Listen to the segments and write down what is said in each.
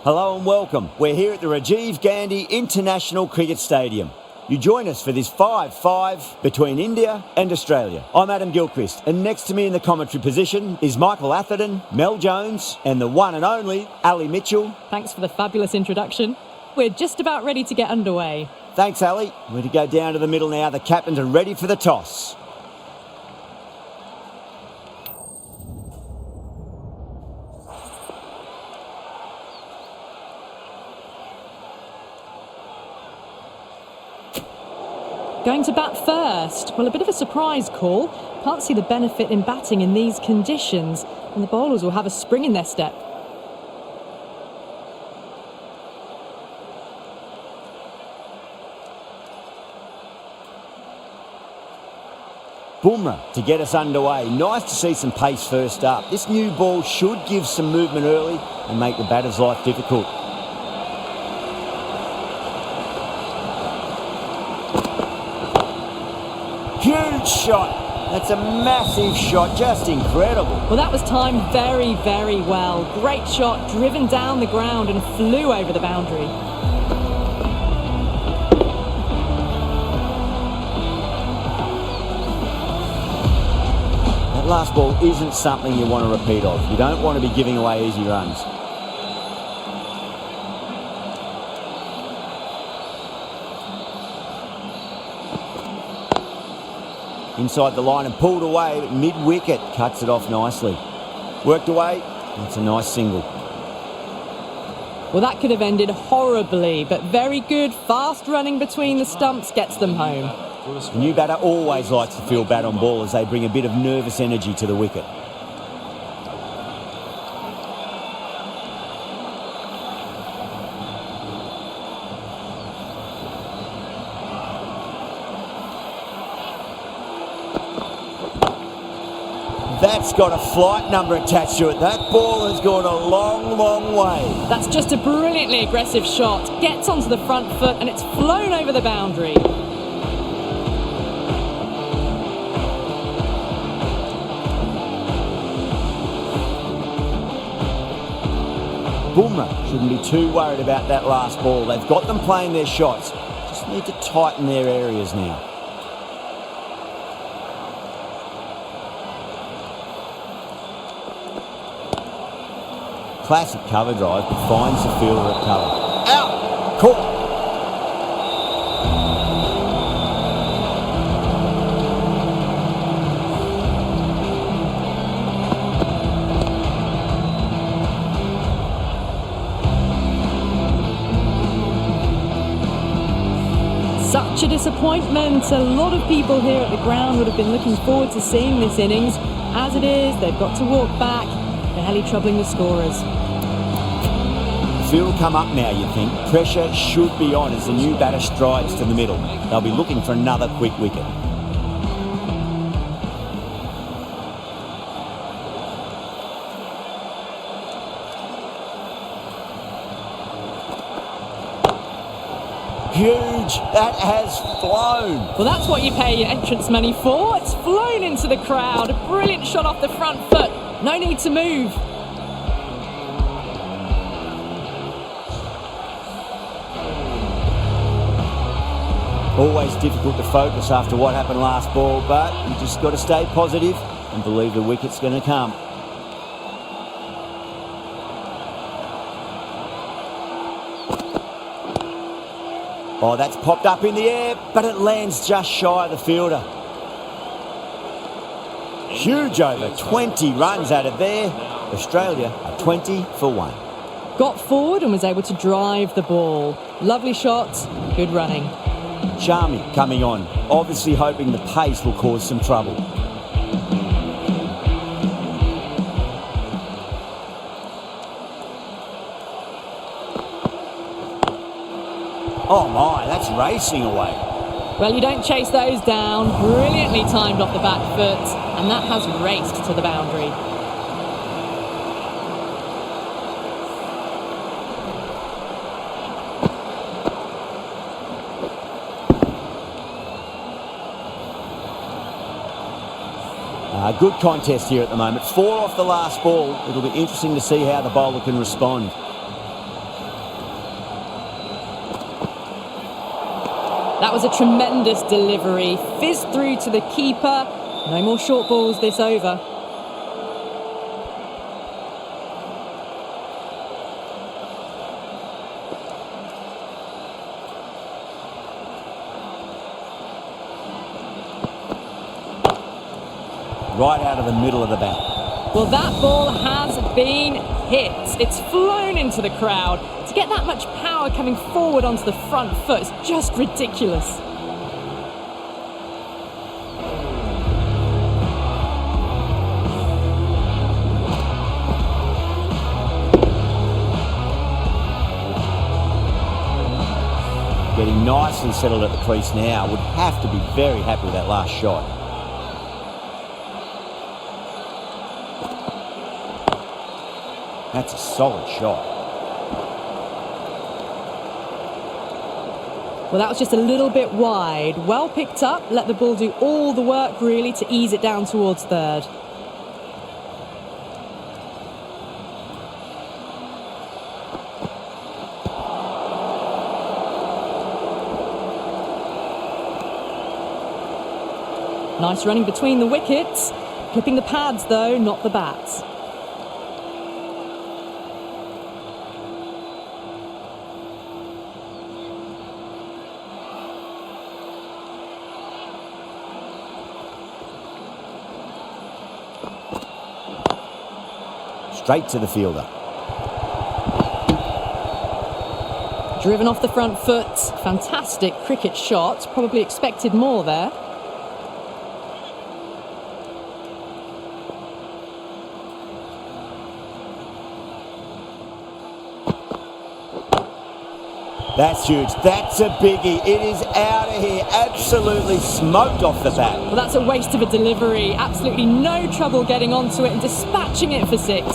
Hello and welcome. We're here at the Rajiv Gandhi International Cricket Stadium. You join us for this 5-5 between India and Australia. I'm Adam Gilchrist, and next to me in the commentary position is Michael Atherton, Mel Jones, and the one and only Ali Mitchell. Thanks for the fabulous introduction. We're just about ready to get underway. Thanks, Ali. We're to go down to the middle now. The captains are ready for the toss. Going to bat first. Well, a bit of a surprise call. Can't see the benefit in batting in these conditions. And the bowlers will have a spring in their step. Bumrah to get us underway. Nice to see some pace first up. This new ball should give some movement early and make the batter's life difficult. Huge shot. That's a massive shot. Just incredible. Well, that was timed very, very well. Great shot, driven down the ground and flew over the boundary. That last ball isn't something you want to repeat of. You don't want to be giving away easy runs. Inside the line and pulled away, but mid-wicket cuts it off nicely. Worked away, that's a nice single. Well, that could have ended horribly, but very good, fast running between the stumps gets them home. The new batter always likes to feel bat on ball as they bring a bit of nervous energy to the wicket. That's got a flight number attached to it. That ball has gone a long, long way. That's just a brilliantly aggressive shot. Gets onto the front foot and it's flown over the boundary. Bumrah shouldn't be too worried about that last ball. They've got them playing their shots. Just need to tighten their areas now. Classic cover drive, but finds the fielder at cover. Out! Caught! Such a disappointment. A lot of people here at the ground would have been looking forward to seeing this innings. As it is, they've got to walk back, barely troubling the scorers. Field will come up now, you think. Pressure should be on as the new batter strides to the middle. They'll be looking for another quick wicket. Huge! That has flown! Well, that's what you pay your entrance money for. It's flown into the crowd. A brilliant shot off the front foot. No need to move. Always difficult to focus after what happened last ball, but you just got to stay positive and believe the wicket's going to come. Oh, that's popped up in the air, but it lands just shy of the fielder. Huge over, 20 runs out of there. Australia are 20 for 1. Got forward and was able to drive the ball. Lovely shots, good running. Sharmi coming on, obviously hoping the pace will cause some trouble. Oh my, that's racing away. Well, you don't chase those down. Brilliantly timed off the back foot, and that has raced to the boundary. Good contest here at the moment. 4 off the last ball. It'll be interesting to see how the bowler can respond. That was a tremendous delivery. Fizzed through to the keeper. No more short balls this over. Right out of the middle of the bat. Well, that ball has been hit. It's flown into the crowd. To get that much power coming forward onto the front foot is just ridiculous. Getting nicely settled at the crease now. Would have to be very happy with that last shot. That's a solid shot. Well, that was just a little bit wide. Well picked up. Let the ball do all the work, really, to ease it down towards third. Nice running between the wickets. Clipping the pads, though, not the bats. Straight to the fielder. Driven off the front foot. Fantastic cricket shot. Probably expected more there. That's huge. That's a biggie. It is out of here. Absolutely smoked off the bat. Well, that's a waste of a delivery. Absolutely no trouble getting onto it and dispatching it for six.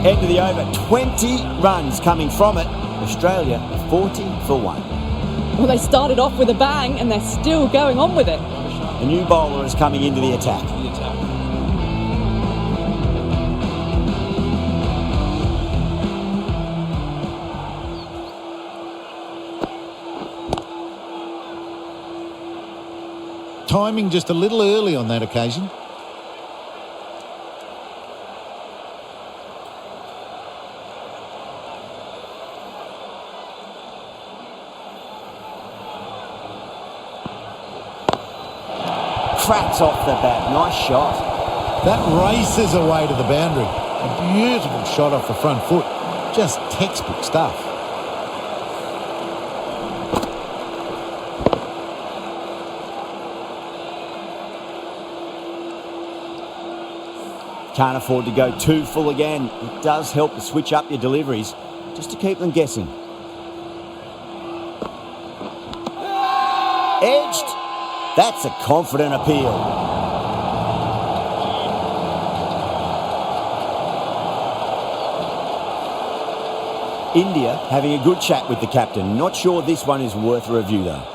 End of the over. 20 runs coming from it. Australia 40 for 1. Well, they started off with a bang and they're still going on with it. A new bowler is coming into the attack. Timing just a little early on that occasion. Cracks off the bat. Nice shot. That races away to the boundary. A beautiful shot off the front foot. Just textbook stuff. Can't afford to go too full again. It does help to switch up your deliveries just to keep them guessing. Edged. That's a confident appeal. India having a good chat with the captain. Not sure this one is worth a review though.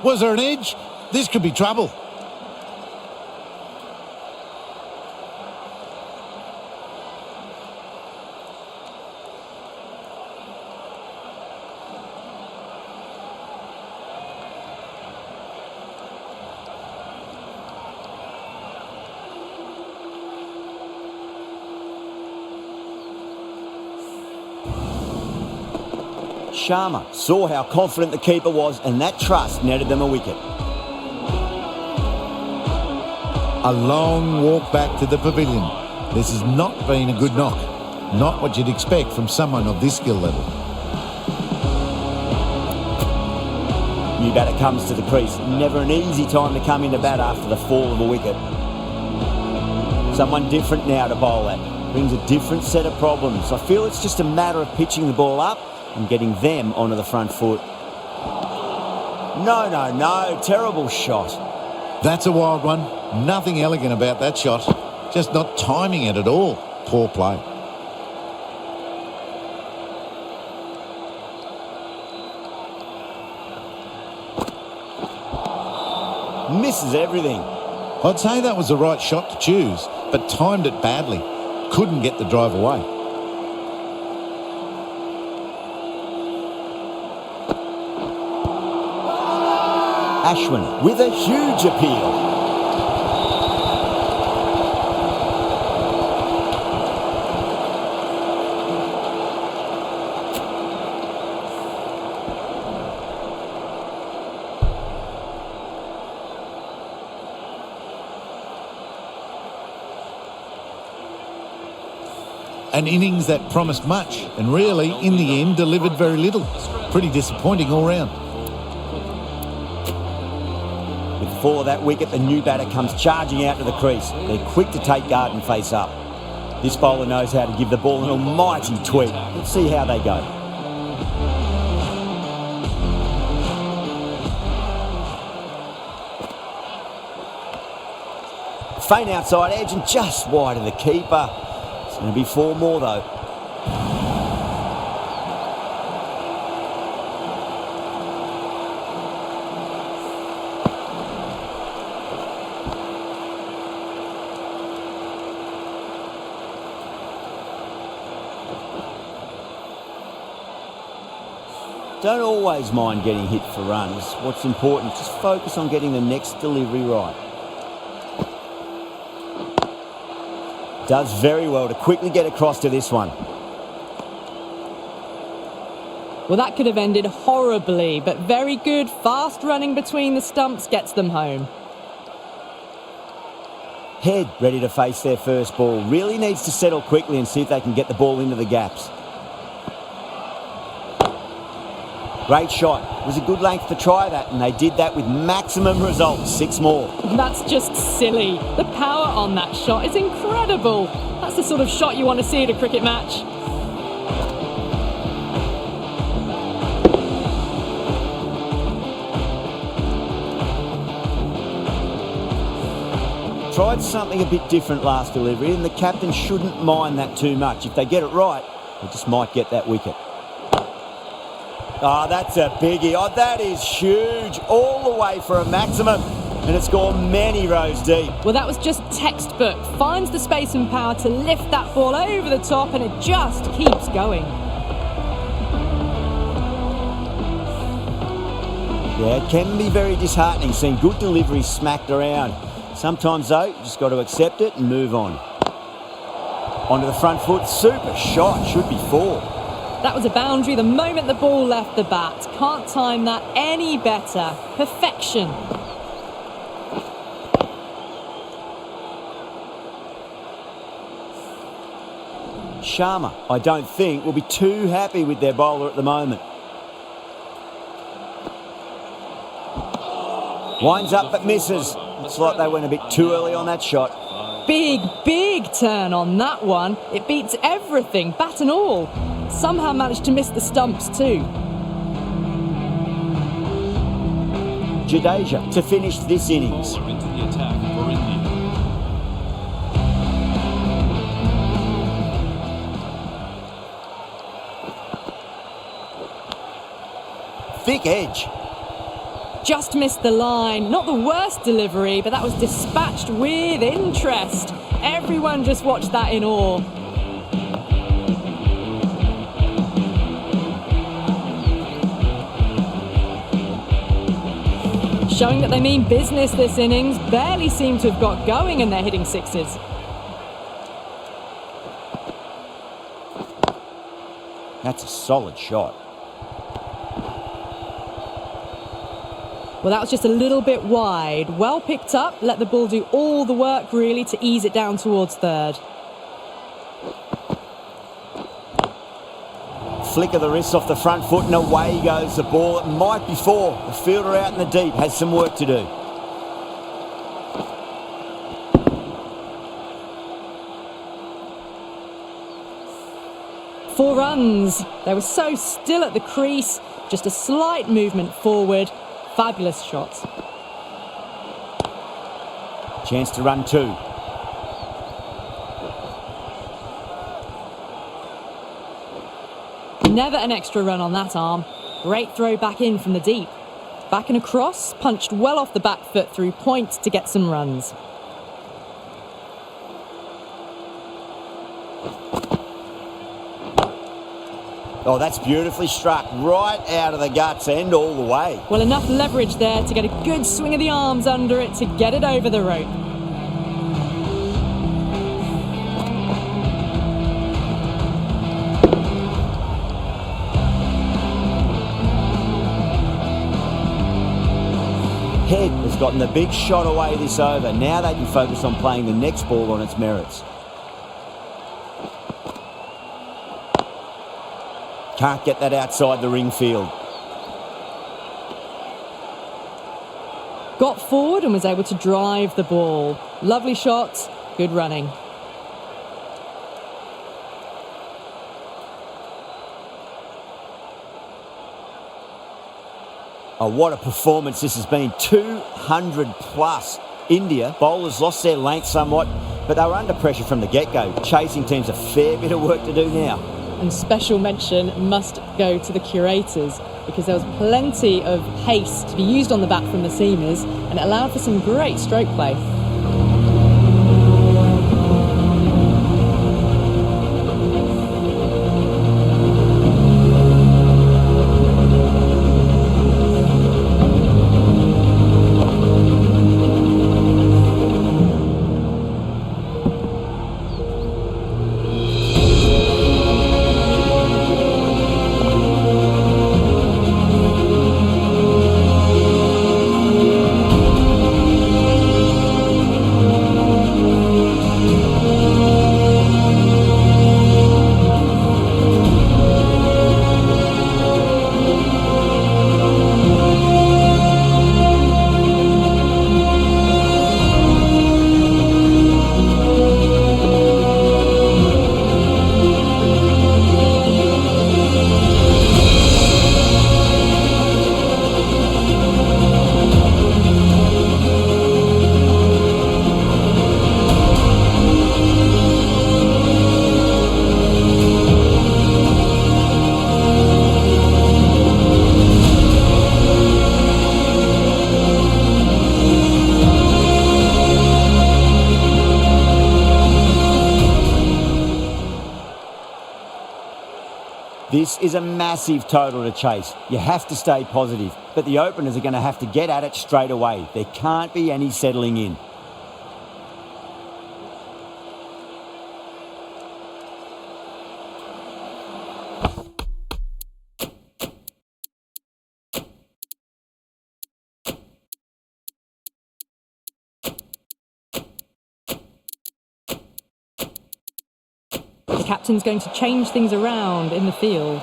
Was there an edge? This could be trouble. Sharma saw how confident the keeper was and that trust netted them a wicket. A long walk back to the pavilion. This has not been a good knock. Not what you'd expect from someone of this skill level. New batter comes to the crease. Never an easy time to come into bat after the fall of a wicket. Someone different now to bowl at. Brings a different set of problems. I feel it's just a matter of pitching the ball up and getting them onto the front foot. No. Terrible shot. That's a wild one. Nothing elegant about that shot. Just not timing it at all. Poor play. misses everything. I'd say that was the right shot to choose, but timed it badly. Couldn't get the drive away. Ashwin with a huge appeal. An innings that promised much and really, in the end, delivered very little. Pretty disappointing all round. With the fall of that wicket, the new batter comes charging out to the crease. They're quick to take guard and face up. This bowler knows how to give the ball an almighty tweak. Let's see how they go. Faint outside edge and just wide of the keeper. It's going to be 4 more though. Don't always mind getting hit for runs. What's important, just focus on getting the next delivery right. Does very well to quickly get across to this one. Well, that could have ended horribly, but very good. Fast running between the stumps gets them home. Head ready to face their first ball. Really needs to settle quickly and see if they can get the ball into the gaps. Great shot. It was a good length to try that, and they did that with maximum results. 6 more. That's just silly. The power on that shot is incredible. That's the sort of shot you want to see at a cricket match. Tried something a bit different last delivery, and the captain shouldn't mind that too much. If they get it right, they just might get that wicket. Oh, that's a biggie. Oh, that is huge. All the way for a maximum. And it's gone many rows deep. Well, that was just textbook. Finds the space and power to lift that ball over the top, and it just keeps going. Yeah, it can be very disheartening seeing good deliveries smacked around. Sometimes, though, you just got to accept it and move on. Onto the front foot. Super shot. Should be 4. That was a boundary the moment the ball left the bat. Can't time that any better. Perfection. Sharma, I don't think, will be too happy with their bowler at the moment. Winds up but misses. Looks like they went a bit too early on that shot. Big turn on that one. It beats everything, bat and all. Somehow managed to miss the stumps too. Jadeja to finish this innings. Bowler into the attack for India. Thick edge. Just missed the line. Not the worst delivery, but that was dispatched with interest. Everyone just watched that in awe. Showing that they mean business this innings. Barely seem to have got going and they're hitting 6s. That's a solid shot. Well, that was just a little bit wide. Well picked up, let the ball do all the work really to ease it down towards third. Flick of the wrist off the front foot and away goes the ball. It might be 4. The fielder out in the deep has some work to do. Four runs. They were so still at the crease. Just a slight movement forward. Fabulous shots. Chance to run 2. Never an extra run on that arm. Great throw back in from the deep. Back and across, punched well off the back foot through point to get some runs. Oh, that's beautifully struck, right out of the guts and all the way. Well, enough leverage there to get a good swing of the arms under it to get it over the rope. Head has gotten the big shot away this over. Now they can focus on playing the next ball on its merits. Can't get that outside the ring field. Got forward and was able to drive the ball. Lovely shot, good running. Oh, what a performance this has been. 200 plus. India, bowlers lost their length somewhat, but they were under pressure from the get-go. Chasing teams a fair bit of work to do now. And special mention must go to the curators, because there was plenty of pace to be used on the bat from the seamers, and it allowed for some great stroke play. This is a massive total to chase. You have to stay positive, but the openers are going to have to get at it straight away. There can't be any settling in. The captain's going to change things around in the field.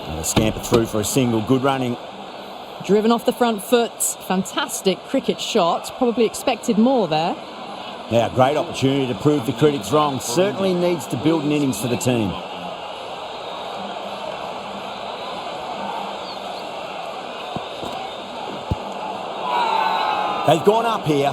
And they scamper through for a single. Good running. Driven off the front foot. Fantastic cricket shot. Probably expected more there. Now, great opportunity to prove the critics wrong. Certainly needs to build an innings for the team. They've gone up here.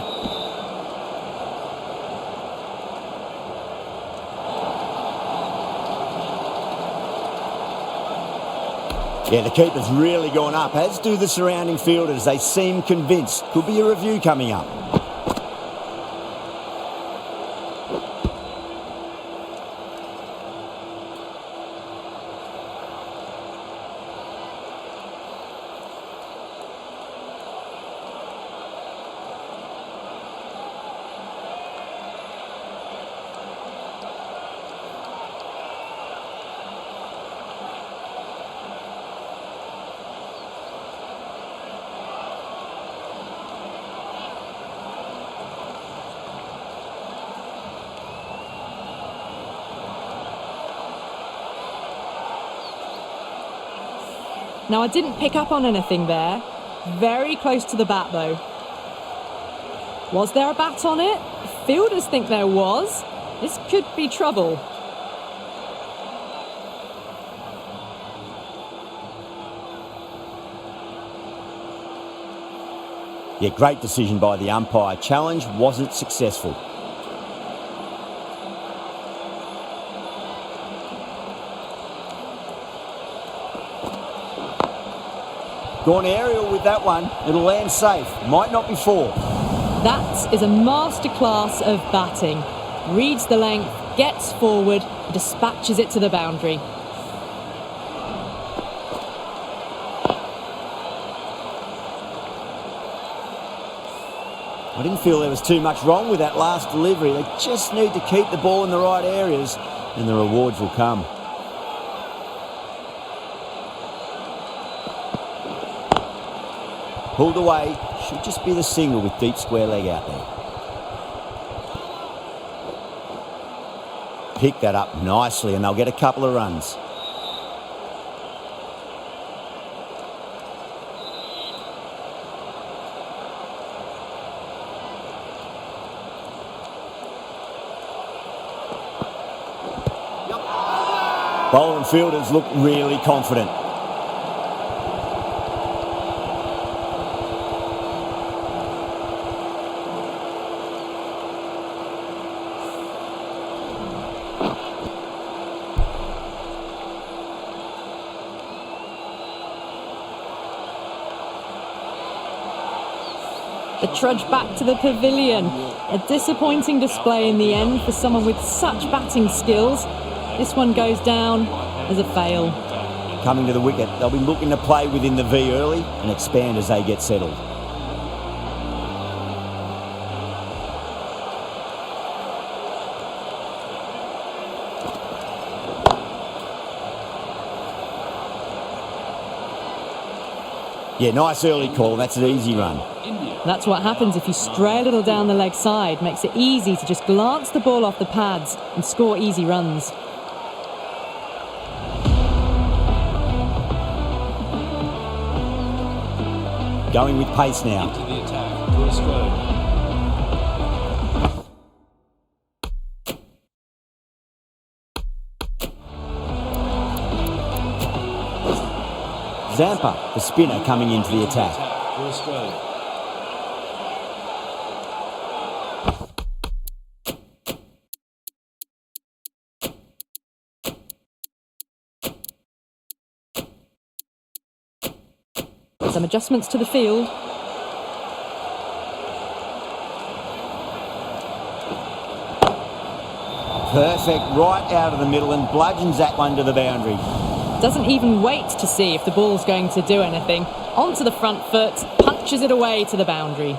Yeah, the keeper's really gone up, as do the surrounding fielders. They seem convinced. Could be a review coming up. Now, I didn't pick up on anything there. Very close to the bat, though. Was there a bat on it? Fielders think there was. This could be trouble. Yeah, great decision by the umpire. Challenge wasn't successful. Gone aerial with that one. It'll land safe. Might not be 4. That is a masterclass of batting. Reads the length, gets forward, dispatches it to the boundary. I didn't feel there was too much wrong with that last delivery. They just need to keep the ball in the right areas and the rewards will come. Pulled away. Should just be the single with deep square leg out there. Pick that up nicely and they'll get a couple of runs. Bowler and fielders look really confident. The trudge back to the pavilion. A disappointing display in the end for someone with such batting skills. This one goes down as a fail. Coming to the wicket, they'll be looking to play within the V early and expand as they get settled. Yeah, nice early call. That's an easy run. That's what happens if you stray a little down the leg side. Makes it easy to just glance the ball off the pads and score easy runs. Going with pace now. Into the attack for a stroke. Zampa, the spinner, coming into the attack. For a stroke. Some adjustments to the field. Perfect, right out of the middle and bludgeons that one to the boundary. Doesn't even wait to see if the ball's going to do anything. Onto the front foot, punches it away to the boundary.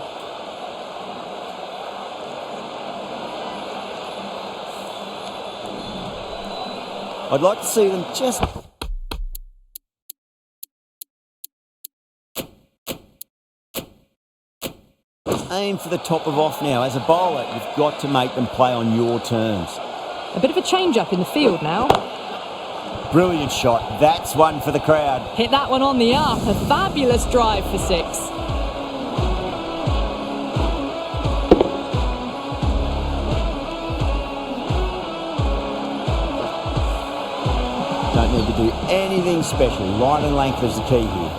I'd like to see them just... aim for the top of off now. As a bowler, you've got to make them play on your terms. A bit of a change-up in the field now. Brilliant shot. That's one for the crowd. Hit that one on the up. A fabulous drive for 6. Don't need to do anything special. Line and length is the key here.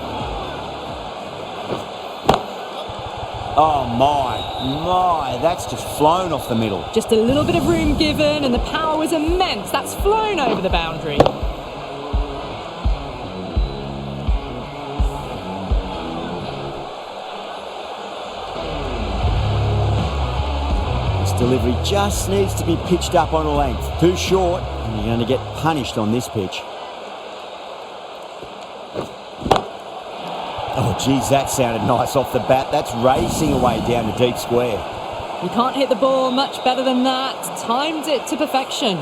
Oh my, that's just flown off the middle. Just a little bit of room given and the power was immense. That's flown over the boundary. This delivery just needs to be pitched up on a length. Too short, and you're going to get punished on this pitch. Oh, geez, that sounded nice off the bat. That's racing away down to deep square. You can't hit the ball much better than that. Timed it to perfection.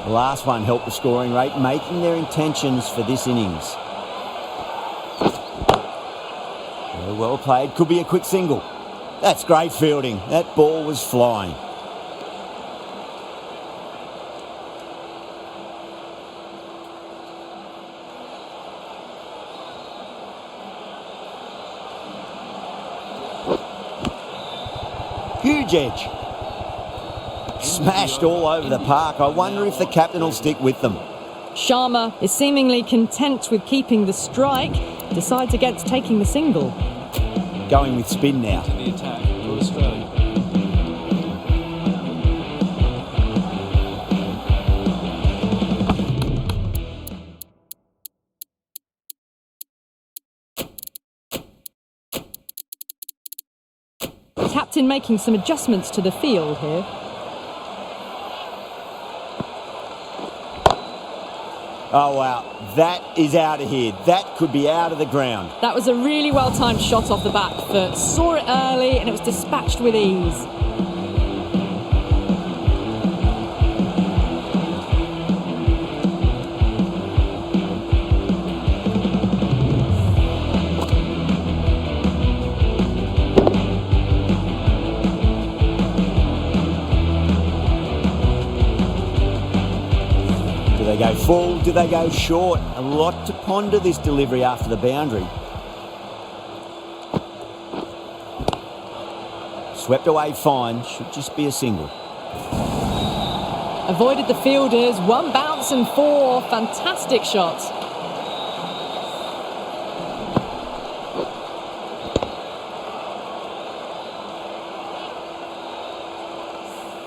The last one helped the scoring rate, making their intentions for this innings. Very well played. Could be a quick single. That's great fielding. That ball was flying. Huge edge. Smashed all over the park. I wonder if the captain will stick with them. Sharma is seemingly content with keeping the strike. Decides against taking the single. Going with spin now. To the attack for a stroke. correct in making some adjustments to the field here. Oh, wow. That is out of here. That could be out of the ground. That was a really well-timed shot off the back foot. Saw it early and it was dispatched with ease. Do they go full? Do they go short? A lot to ponder this delivery after the boundary. Swept away fine. Should just be a single. Avoided the fielders. One bounce and four. Fantastic shot.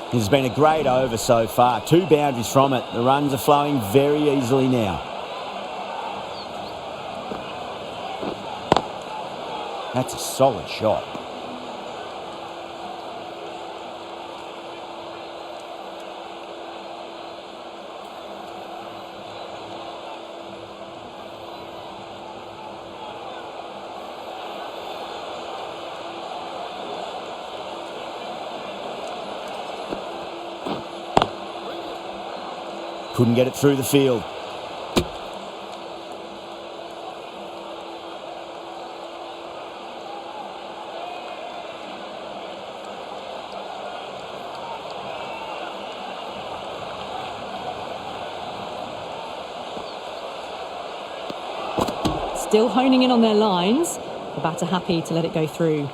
This has been a great over so far. 2 boundaries from it. The runs are flowing very easily now. That's a solid shot. Couldn't get it through the field. Still honing in on their lines. The batter happy to let it go through.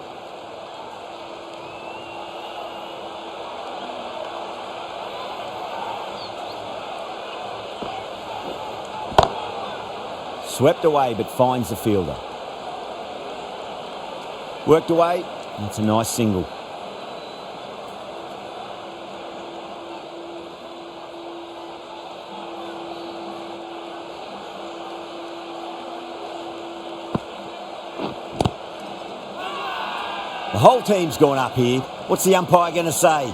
Swept away but finds the fielder. Worked away. That's a nice single. The whole team's gone up here. What's the umpire going to say?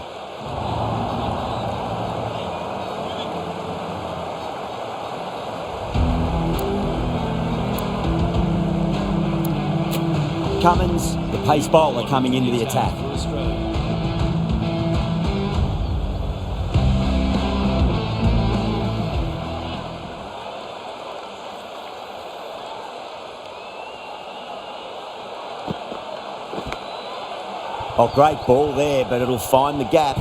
Cummins, the pace bowler, coming into the attack. For Australia. Oh, great ball there, but it'll find the gap.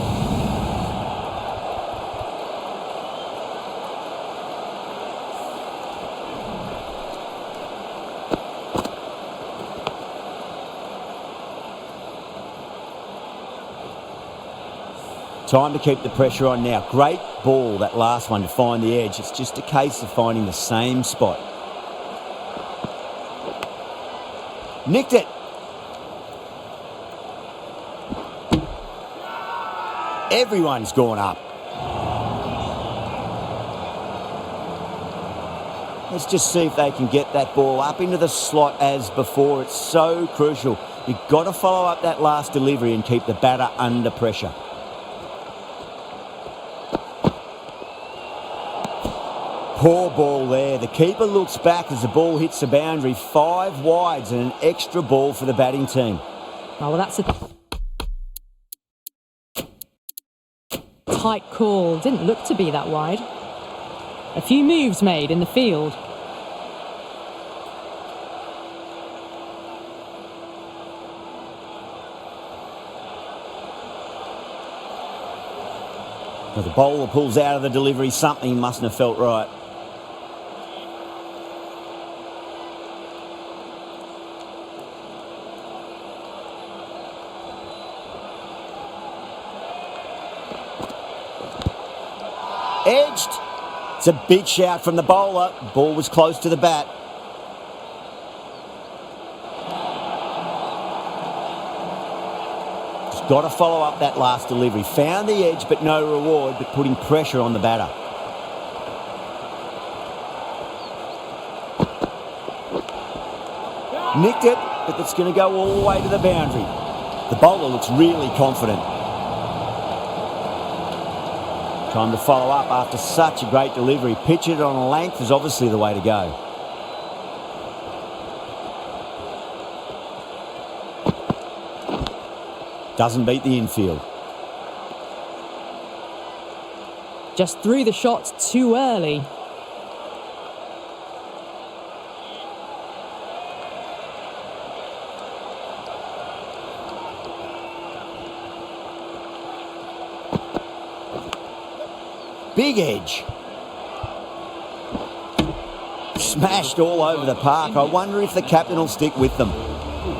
Time to keep the pressure on now. Great ball, that last one, to find the edge. It's just a case of finding the same spot. Nicked it. Everyone's gone up. Let's just see if they can get that ball up into the slot as before. It's so crucial. You've got to follow up that last delivery and keep the batter under pressure. Poor ball there. The keeper looks back as the ball hits the boundary. 5 wides and an extra ball for the batting team. Oh, well, that's a tight call. Didn't look to be that wide. A few moves made in the field. Well, the bowler pulls out of the delivery. Something mustn't have felt right. Edged. It's a big shout from the bowler. Ball was close to the bat. Just got to follow up that last delivery. Found the edge, but no reward, but putting pressure on the batter. Nicked it, but it's going to go all the way to the boundary. The bowler looks really confident. Time to follow up after such a great delivery. Pitch it on a length is obviously the way to go. Doesn't beat the infield. Just threw the shot too early. Big edge. Smashed all over the park. I wonder if the captain will stick with them.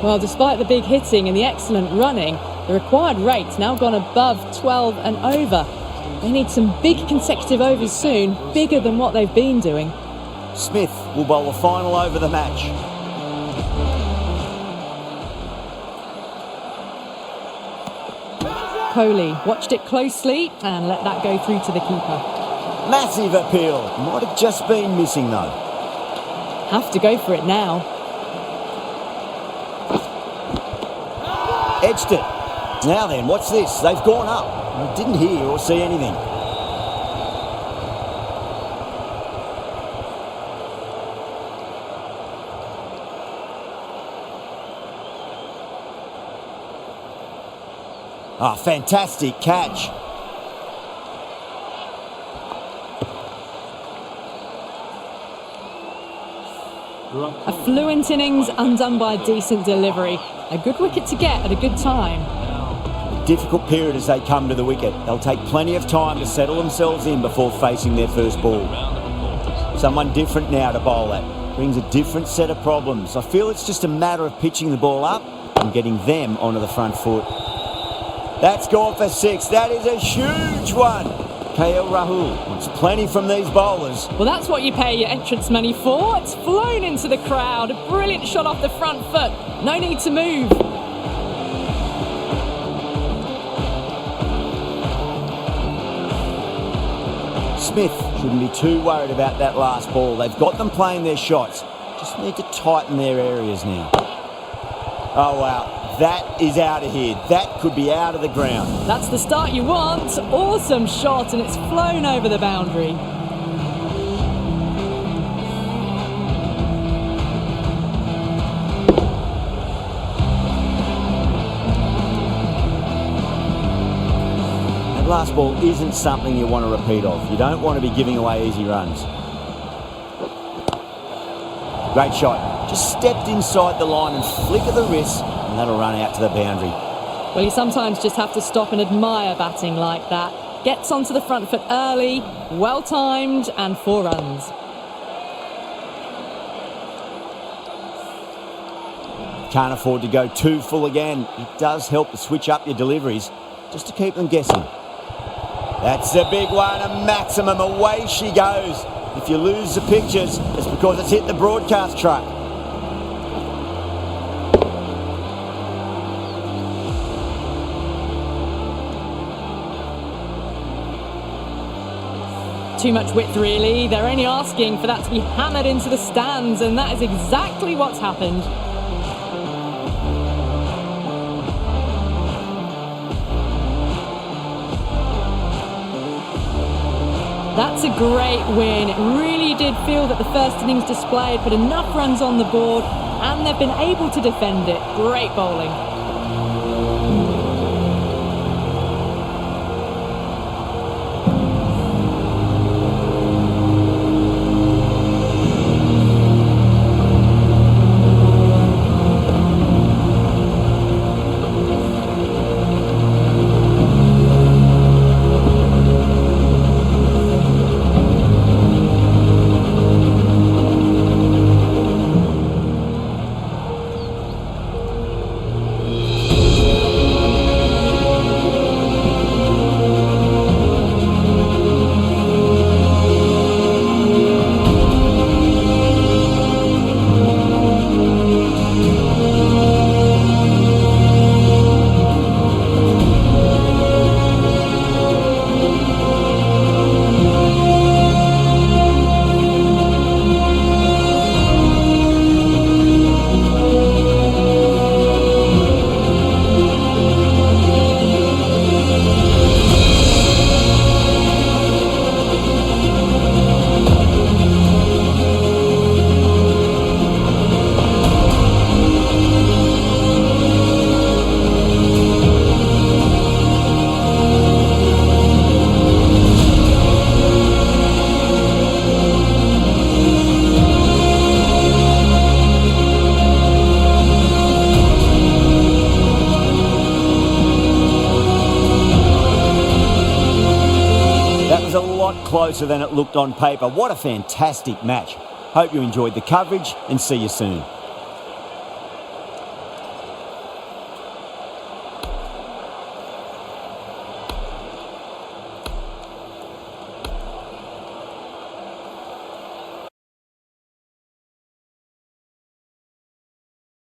Well, despite the big hitting and the excellent running, the required rate's now gone above 12 and over. They need some big consecutive overs soon, bigger than what they've been doing. Smith will bowl the final over the match. Kohli watched it closely and let that go through to the keeper. Massive appeal. Might have just been missing though. Have to go for it now. Edged it. Now then, what's this? They've gone up. I didn't hear or see anything. Ah, fantastic catch. A fluent innings undone by a decent delivery. A good wicket to get at a good time. Difficult period as they come to the wicket. They'll take plenty of time to settle themselves in before facing their first ball. Someone different now to bowl at. Brings a different set of problems. I feel it's just a matter of pitching the ball up and getting them onto the front foot. That's gone for 6. That is a huge one. KL Rahul wants plenty from these bowlers. Well, that's what you pay your entrance money for. It's flown into the crowd. A brilliant shot off the front foot. No need to move. Smith shouldn't be too worried about that last ball. They've got them playing their shots. Just need to tighten their areas now. Oh, wow. That is out of here. That could be out of the ground. That's the start you want. Awesome shot, and it's flown over the boundary. That last ball isn't something you want to repeat of. You don't want to be giving away easy runs. Great shot. Just stepped inside the line and flick of the wrist, and that'll run out to the boundary. Well, you sometimes just have to stop and admire batting like that. Gets onto the front foot early, well timed, and 4 runs. Can't afford to go too full again. It does help to switch up your deliveries, just to keep them guessing. That's a big one, a maximum. Away she goes. If you lose the pictures, it's because it's hit the broadcast truck. Too much width, really. They're only asking for that to be hammered into the stands, and that is exactly what's happened. That's a great win. It really did feel that the first innings display had put enough runs on the board, and they've been able to defend it. Great bowling. closer than it looked on paper. What a fantastic match. Hope you enjoyed the coverage and see you soon.